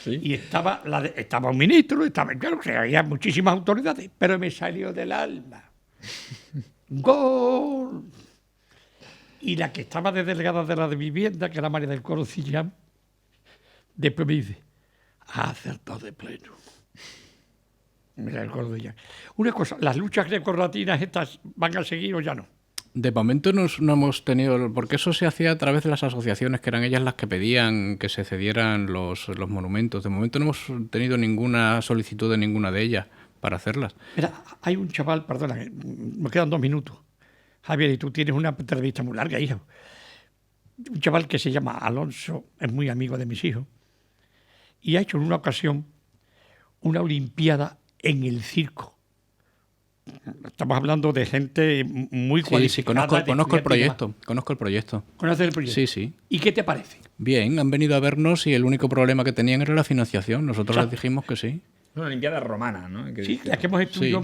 [SPEAKER 3] ¿Sí?
[SPEAKER 2] Y estaba un ministro, claro que había muchísimas autoridades, pero me salió del alma. ¡Gol! Y la que estaba de delegada de la de vivienda, que era María del Coro Cillán, después me dice, ha acertado de pleno. María del Coro Cillán. Una cosa, ¿las luchas grecorlatinas estas van a seguir o ya no?
[SPEAKER 4] De momento no hemos tenido, porque eso se hacía a través de las asociaciones, que eran ellas las que pedían que se cedieran los monumentos. De momento no hemos tenido ninguna solicitud de ninguna de ellas para hacerlas.
[SPEAKER 2] Mira, hay un chaval, perdona, me quedan 2 minutos. Javier, y tú tienes una entrevista muy larga, hijo. Un chaval que se llama Alonso, es muy amigo de mis hijos, y ha hecho en una ocasión una olimpiada en el circo. Estamos hablando de gente muy cualificada.
[SPEAKER 4] Sí, conozco el proyecto. Conozco el proyecto.
[SPEAKER 2] ¿Conoces el proyecto?
[SPEAKER 4] Sí, sí.
[SPEAKER 2] ¿Y qué te parece?
[SPEAKER 4] Bien, han venido a vernos y el único problema que tenían era la financiación. Nosotros les dijimos que sí.
[SPEAKER 3] Una Olimpiada romana, ¿no?
[SPEAKER 2] Sí, la que hemos estudiado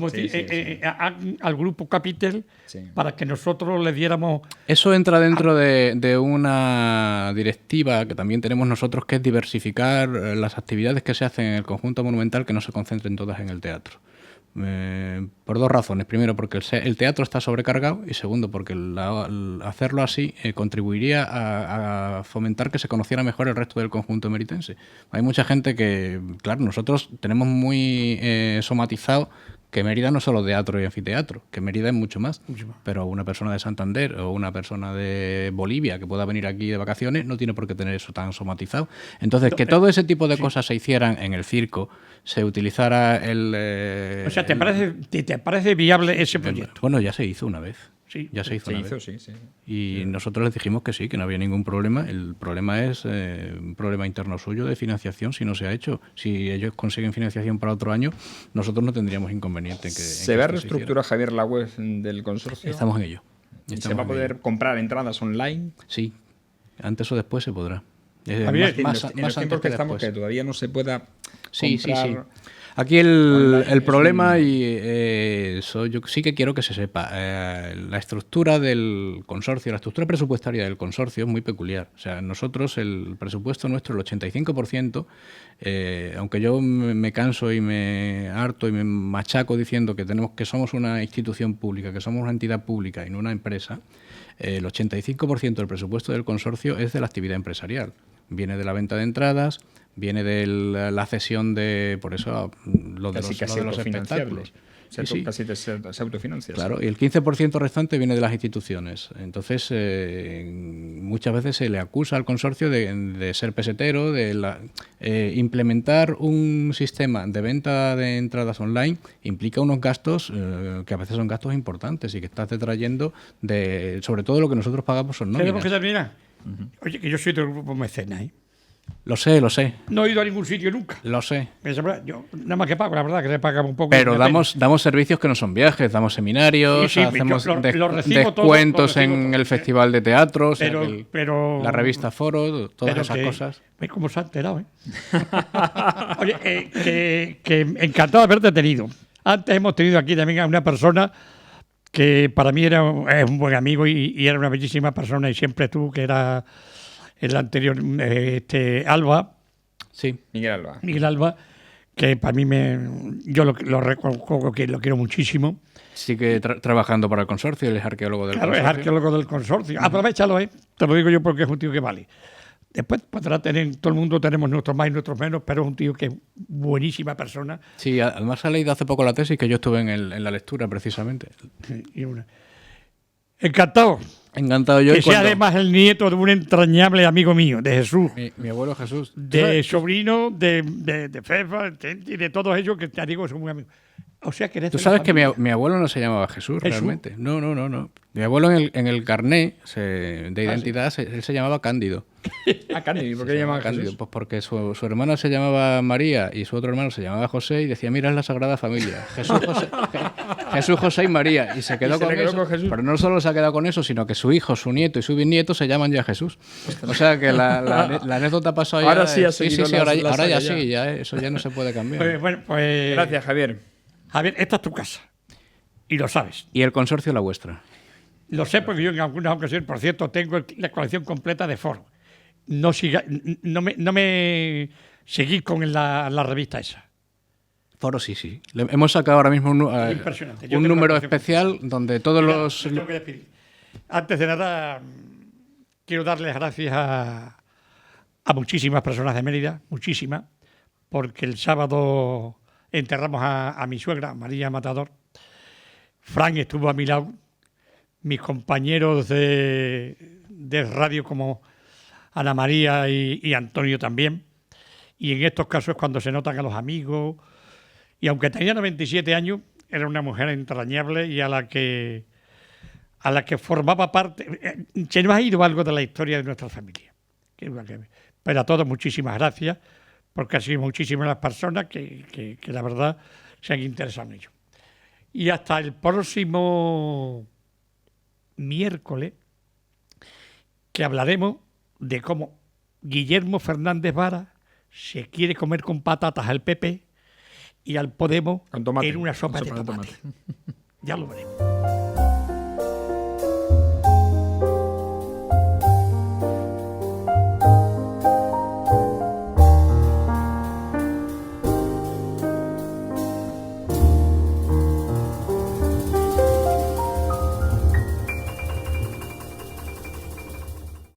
[SPEAKER 2] al grupo Capitel para que nosotros le diéramos...
[SPEAKER 4] Eso entra dentro de una directiva que también tenemos nosotros, que es diversificar las actividades que se hacen en el conjunto monumental, que no se concentren todas en el teatro. Por 2 razones. Primero, porque el teatro está sobrecargado, y segundo, porque hacerlo así contribuiría a fomentar que se conociera mejor el resto del conjunto meritense. Hay mucha gente que, claro, nosotros tenemos muy somatizado que Mérida no es solo teatro y anfiteatro, que Mérida es mucho más. Pero una persona de Santander o una persona de Bolivia que pueda venir aquí de vacaciones no tiene por qué tener eso tan somatizado. Entonces, que todo ese tipo de cosas se hicieran en el circo, se utilizara el...
[SPEAKER 2] o sea, ¿te parece viable ese proyecto?
[SPEAKER 4] Bueno, ya se hizo una vez.
[SPEAKER 2] Sí,
[SPEAKER 4] ya se hizo una vez.
[SPEAKER 3] Sí.
[SPEAKER 4] Y nosotros les dijimos que sí, que no había ningún problema. El problema es un problema interno suyo de financiación, si no se ha hecho. Si ellos consiguen financiación para otro año, nosotros no tendríamos inconveniente en que
[SPEAKER 3] ¿Se va a reestructurar, Javier, la web del consorcio?
[SPEAKER 4] Estamos en ello.
[SPEAKER 3] ¿Se va a poder comprar entradas online?
[SPEAKER 4] Sí, antes o después se podrá.
[SPEAKER 3] Javier, en los tiempos que estamos, que todavía no se pueda comprar...
[SPEAKER 4] Sí. Aquí el problema, y yo sí que quiero que se sepa, la estructura del consorcio, la estructura presupuestaria del consorcio es muy peculiar. O sea, nosotros, el presupuesto nuestro, el 85%, aunque yo me canso y me harto y me machaco diciendo que somos una institución pública, que somos una entidad pública y no una empresa, el 85% del presupuesto del consorcio es de la actividad empresarial. Viene de la venta de entradas, viene de la cesión de, por eso, lo de los espectáculos.
[SPEAKER 3] Casi se autofinancia.
[SPEAKER 4] Claro, y el 15% restante viene de las instituciones. Entonces, muchas veces se le acusa al consorcio de ser pesetero, implementar un sistema de venta de entradas online implica unos gastos que a veces son gastos importantes y que estás detrayendo sobre todo lo que nosotros pagamos son nóminas.
[SPEAKER 2] ¿Tenemos que terminar? Oye, que yo soy del grupo Mecenas, ¿eh?
[SPEAKER 4] Lo sé.
[SPEAKER 2] No he ido a ningún sitio nunca.
[SPEAKER 4] Lo sé.
[SPEAKER 2] Yo nada más que pago, la verdad, que le pagamos un poco.
[SPEAKER 4] Pero damos servicios que no son viajes, damos seminarios, hacemos descuentos en el Festival de Teatro,
[SPEAKER 2] pero
[SPEAKER 4] la revista Foro, todas esas cosas.
[SPEAKER 2] ¿Ves cómo se ha enterado, Oye, que encantado de haberte tenido. Antes hemos tenido aquí también a una persona que para mí es un buen amigo y era una bellísima persona, y siempre estuvo, que era el anterior Alba.
[SPEAKER 3] Sí,
[SPEAKER 2] Miguel Alba, que para mí yo lo reconozco, que lo quiero muchísimo.
[SPEAKER 4] Sigue trabajando para el consorcio, él es arqueólogo del consorcio.
[SPEAKER 2] Claro, es arqueólogo del consorcio. Aprovechalo, te lo digo yo porque es un tío que vale. Después podrá tener, todo el mundo tenemos nuestros más y nuestros menos, pero es un tío que es buenísima persona.
[SPEAKER 4] Sí, además ha leído hace poco la tesis, que yo estuve en la lectura precisamente.
[SPEAKER 2] Encantado.
[SPEAKER 4] Encantado yo.
[SPEAKER 2] Que sea además el nieto de un entrañable amigo mío, de Jesús.
[SPEAKER 4] Mi abuelo Jesús.
[SPEAKER 2] De sobrino de Fefa y de todos ellos, que te digo, son muy amigos. O sea, que
[SPEAKER 4] tú sabes que mi abuelo no se llamaba Jesús realmente. No. Mi abuelo en el carné de identidad él se llamaba Cándido.
[SPEAKER 3] Cándido. ¿Y por qué le llamaban
[SPEAKER 4] Cándido?
[SPEAKER 3] Jesús?
[SPEAKER 4] Pues porque su hermana se llamaba María y su otro hermano se llamaba José, y decía, mira, es la Sagrada Familia. Jesús, José y María. Y se quedó con eso. Pero no solo se ha quedado con eso, sino que su hijo, su nieto y su bisnieto se llaman ya Jesús. O sea que la anécdota pasó ya.
[SPEAKER 3] Ahora sí ha
[SPEAKER 4] seguido. Sí, ahora ya sí, eso ya no se puede cambiar.
[SPEAKER 2] Pues
[SPEAKER 3] gracias, Javier.
[SPEAKER 2] Javier, esta es tu casa. Y lo sabes.
[SPEAKER 4] Y el consorcio la vuestra.
[SPEAKER 2] Lo sé porque yo en algunas ocasiones, por cierto, tengo la colección completa de Foro. no me seguir con la revista esa.
[SPEAKER 4] Foro sí. Hemos sacado ahora mismo
[SPEAKER 2] Impresionante.
[SPEAKER 4] un número especial donde todos los...
[SPEAKER 2] Me tengo que despedir. Antes de nada, quiero darles gracias a muchísimas personas de Mérida, muchísimas, porque el sábado enterramos a mi suegra, María Matador. Fran estuvo a mi lado, mis compañeros de radio como Ana María y Antonio también. Y en estos casos es cuando se notan a los amigos. Y aunque tenía 97 años, era una mujer entrañable y a la que formaba parte. Se nos ha ido algo de la historia de nuestra familia. Pero a todos muchísimas gracias, porque han sido muchísimas las personas que la verdad se han interesado en ello. Y hasta el próximo miércoles, que hablaremos de cómo Guillermo Fernández Vara se quiere comer con patatas al PP y al Podemos en una sopa de tomate. Ya lo veremos.